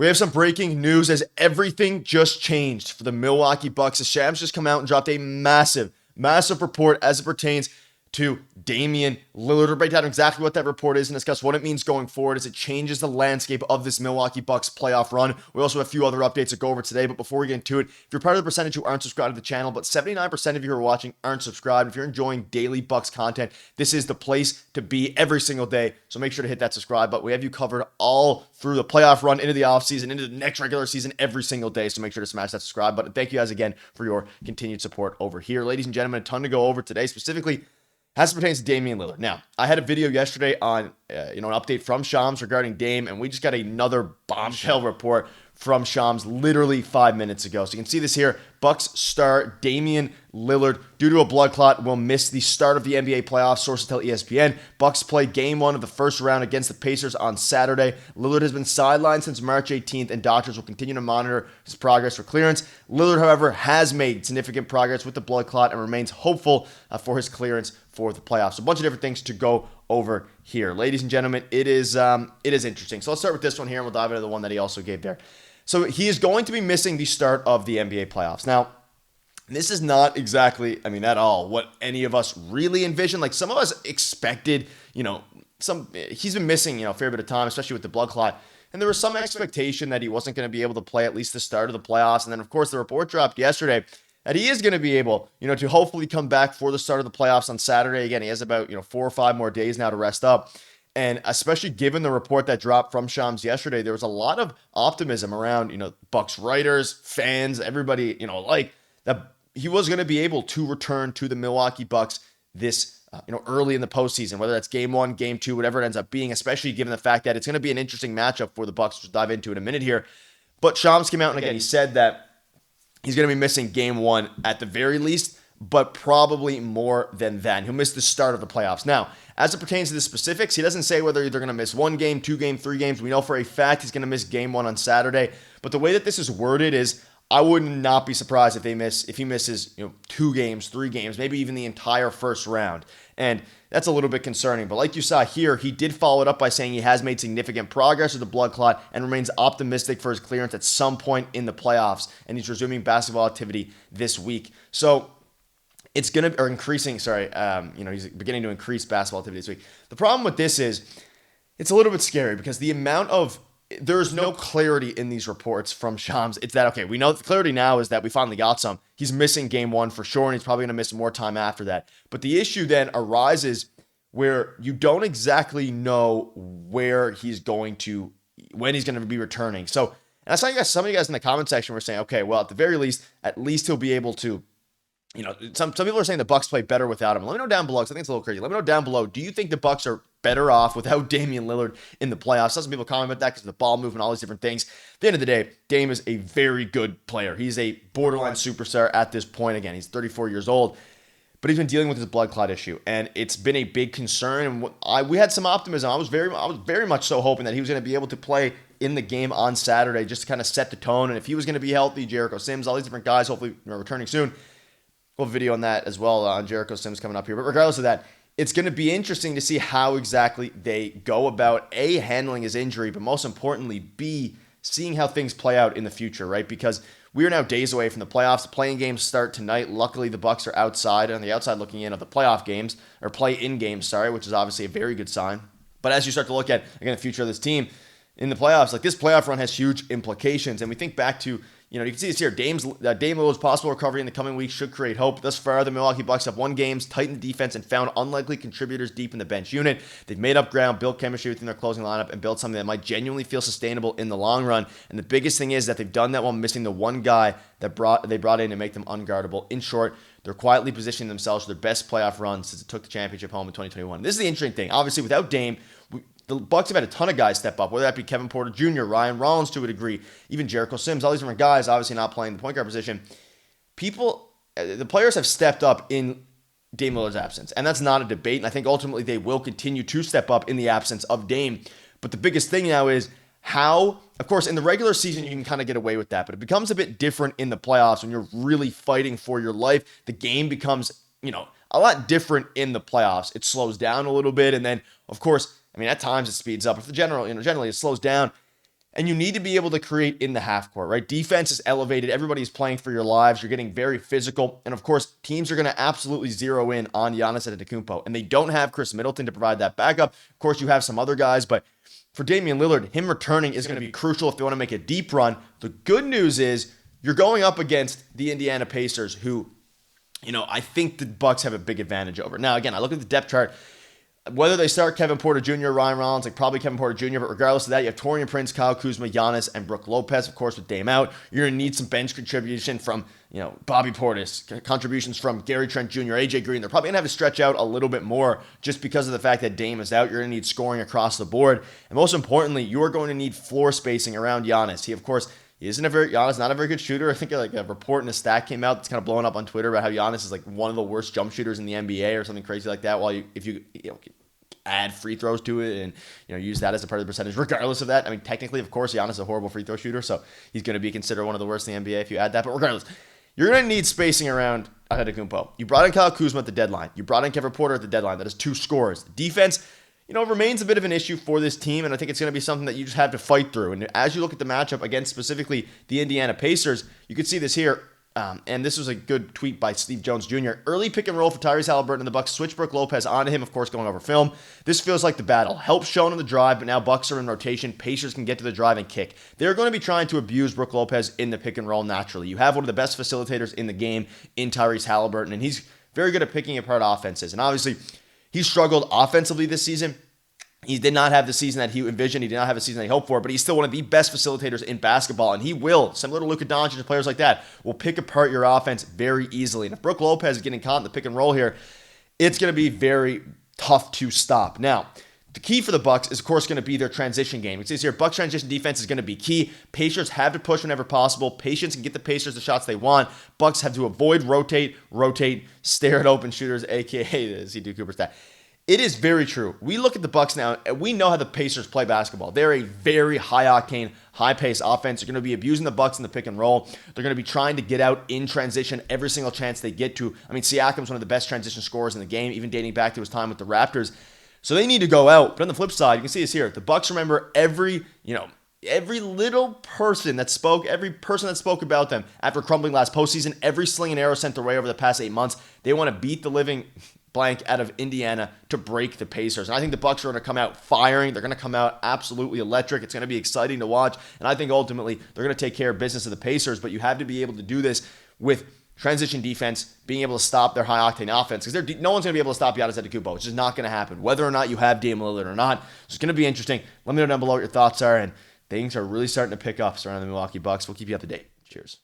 We have some breaking news as everything just changed for the Milwaukee Bucks. The Shams just come out and dropped a massive report as it pertains to Damian Lillard. We'll break down exactly what that report is and discuss what it means going forward as it changes the landscape of this Milwaukee Bucks playoff run. We also have a few other updates to go over today, but before we get into it, if you're part of the percentage who aren't subscribed to the channel, but 79% of you who are watching aren't subscribed, if you're enjoying daily Bucks content, this is the place to be every single day, so make sure to hit that subscribe button. We have you covered all through the playoff run, into the offseason, into the next regular season every single day, so make sure to smash that subscribe button. Thank you guys again for your continued support over here. Ladies and gentlemen, a ton to go over today, specifically as it pertains to Damian Lillard. Now, I had a video yesterday on, an update from Shams regarding Dame, and we just got another bombshell report from Shams literally 5 minutes ago. So you can see this here. Bucks star Damian Lillard, due to a blood clot, will miss the start of the NBA playoffs. Sources tell ESPN. Bucks play Game 1 of the first round against the Pacers on Saturday. Lillard has been sidelined since March 18th, and doctors will continue to monitor his progress for clearance. Lillard, however, has made significant progress with the blood clot and remains hopeful for his clearance for the playoffs. So a bunch of different things to go over here. Ladies and gentlemen, it is interesting. So let's start with this one here, and we'll dive into the one that he also gave there. So he is going to be missing the start of the NBA playoffs. Now, this is not exactly, at all what any of us really envisioned. Like, some of us expected, he's been missing, a fair bit of time, especially with the blood clot. And there was some expectation that he wasn't going to be able to play at least the start of the playoffs. And then, of course, the report dropped yesterday that he is going to be able, to hopefully come back for the start of the playoffs on Saturday. Again, he has about, 4 or 5 more days now to rest up. And especially given the report that dropped from Shams yesterday, there was a lot of optimism around, Bucks writers, fans, everybody, that he was going to be able to return to the Milwaukee Bucks this, early in the postseason, whether that's Game 1, Game 2, whatever it ends up being, especially given the fact that it's going to be an interesting matchup for the Bucks, which we'll dive into in a minute here. But Shams came out and again, he said that he's going to be missing Game 1 at the very least, but probably more than that. He'll miss the start of the playoffs. Now, as it pertains to the specifics, he doesn't say whether they're going to miss 1 game, 2 games, 3 games. We know for a fact he's going to miss Game 1 on Saturday. But the way that this is worded is, I would not be surprised if he misses 2 games, 3 games, maybe even the entire first round. And that's a little bit concerning. But like you saw here, he did follow it up by saying he has made significant progress with the blood clot and remains optimistic for his clearance at some point in the playoffs. And he's resuming basketball activity this week. So it's going to, or increasing, he's beginning to increase basketball activity this week. The problem with this is it's a little bit scary because there's no clarity in these reports from Shams. It's that, okay, we know the clarity now is that we finally got some. He's missing Game 1 for sure, and he's probably going to miss more time after that. But the issue then arises where you don't exactly know when he's going to be returning. So, and I saw some of you guys in the comment section were saying, okay, well, at the very least, he'll be able to, some people are saying the Bucks play better without him. Let me know down below, because I think it's a little crazy. Let me know down below, do you think the Bucks are better off without Damian Lillard in the playoffs? Some people comment about that because of the ball movement, all these different things. At the end of the day, Dame is a very good player. He's a borderline superstar at this point. Again, he's 34 years old, but he's been dealing with his blood clot issue, and it's been a big concern. And we had some optimism. I was very much so hoping that he was going to be able to play in the game on Saturday just to kind of set the tone. And if he was going to be healthy, Jericho Sims, all these different guys, hopefully returning soon. We'll have a video on that as well on Jericho Sims coming up here. But regardless of that, it's going to be interesting to see how exactly they go about A, handling his injury, but most importantly, B, seeing how things play out in the future, right? Because we are now days away from the playoffs. The playing games start tonight. Luckily, the Bucks are on the outside looking in of the playoff games, or play-in games, which is obviously a very good sign. But as you start to look at, again, the future of this team in the playoffs, like this playoff run has huge implications. And we think back to, you can see this here. Dame Lillard's possible recovery in the coming weeks should create hope. Thus far, the Milwaukee Bucks have won games, tightened the defense, and found unlikely contributors deep in the bench unit. They've made up ground, built chemistry within their closing lineup, and built something that might genuinely feel sustainable in the long run. And the biggest thing is that they've done that while missing the one guy that they brought in to make them unguardable. In short, they're quietly positioning themselves for their best playoff run since it took the championship home in 2021. This is the interesting thing. Obviously, without Dame, the Bucks have had a ton of guys step up, whether that be Kevin Porter Jr., Ryan Rollins to a degree, even Jericho Sims, all these different guys, obviously not playing the point guard position. The players have stepped up in Dame Lillard's absence, and that's not a debate, and I think ultimately they will continue to step up in the absence of Dame. But the biggest thing now is how, of course, in the regular season, you can kind of get away with that, but it becomes a bit different in the playoffs when you're really fighting for your life. The game becomes, a lot different in the playoffs. It slows down a little bit, and then, of course, at times it speeds up. If generally it slows down. And you need to be able to create in the half court, right? Defense is elevated. Everybody's playing for your lives. You're getting very physical. And of course, teams are going to absolutely zero in on Giannis Antetokounmpo. And they don't have Chris Middleton to provide that backup. Of course, you have some other guys, but for Damian Lillard, him returning is going to be crucial if they want to make a deep run. The good news is you're going up against the Indiana Pacers, who, I think the Bucks have a big advantage over. Now, again, I look at the depth chart. Whether they start Kevin Porter Jr. or Ryan Rollins, like probably Kevin Porter Jr., but regardless of that, you have Taurean Prince, Kyle Kuzma, Giannis, and Brook Lopez, of course, with Dame out. You're going to need some bench contribution from, Bobby Portis, contributions from Gary Trent Jr., AJ Green. They're probably going to have to stretch out a little bit more just because of the fact that Dame is out. You're going to need scoring across the board. And most importantly, you're going to need floor spacing around Giannis. Giannis not a very good shooter. I think like a report and a stat came out that's kind of blowing up on Twitter about how Giannis is like one of the worst jump shooters in the NBA or something crazy like that. If you add free throws to it and use that as a part of the percentage. Regardless of that, I mean, technically, of course, Giannis is a horrible free throw shooter, so he's going to be considered one of the worst in the NBA if you add that. But regardless, you're going to need spacing around Antetokounmpo. You brought in Kyle Kuzma at the deadline. You brought in Kevin Porter at the deadline. That is 2 scores. Defense, remains a bit of an issue for this team, and I think it's going to be something that you just have to fight through. And as you look at the matchup against specifically the Indiana Pacers, you can see this here. And this was a good tweet by Steve Jones Jr. Early pick and roll for Tyrese Haliburton and the Bucks. Switch Brook Lopez onto him, of course, going over film. This feels like the battle. Help shown on the drive, but now Bucks are in rotation. Pacers can get to the drive and kick. They're going to be trying to abuse Brook Lopez in the pick and roll naturally. You have one of the best facilitators in the game in Tyrese Haliburton, and he's very good at picking apart offenses. And obviously, he struggled offensively this season. He did not have the season that he envisioned. He did not have a season that he hoped for, but he's still one of the best facilitators in basketball, and he will, similar to Luka Doncic and players like that, will pick apart your offense very easily. And if Brook Lopez is getting caught in the pick and roll here, it's going to be very tough to stop. Now, the key for the Bucks is, of course, going to be their transition game. It says here, Bucks transition defense is going to be key. Pacers have to push whenever possible. Patience can get the Pacers the shots they want. Bucks have to avoid rotate, stare at open shooters, a.k.a. the C2 Cooper stat. It is very true. We look at the Bucks now, and we know how the Pacers play basketball. They're a very high-octane, high-paced offense. They're going to be abusing the Bucks in the pick and roll. They're going to be trying to get out in transition every single chance they get to. I mean, Siakam's one of the best transition scorers in the game, even dating back to his time with the Raptors. So they need to go out. But on the flip side, you can see this here. The Bucks remember every little person that spoke, every person that spoke about them after crumbling last postseason, every sling and arrow sent their way over the past 8 months. They want to beat the living blank out of Indiana to break the Pacers. And I think the Bucks are going to come out firing. They're going to come out absolutely electric. It's going to be exciting to watch. And I think ultimately they're going to take care of business of the Pacers, but you have to be able to do this with transition defense, being able to stop their high-octane offense, because no one's going to be able to stop Giannis Antetokounmpo. It's just not going to happen. Whether or not you have Damian Lillard or not, it's going to be interesting. Let me know down below what your thoughts are, and things are really starting to pick up surrounding the Milwaukee Bucks. We'll keep you up to date. Cheers.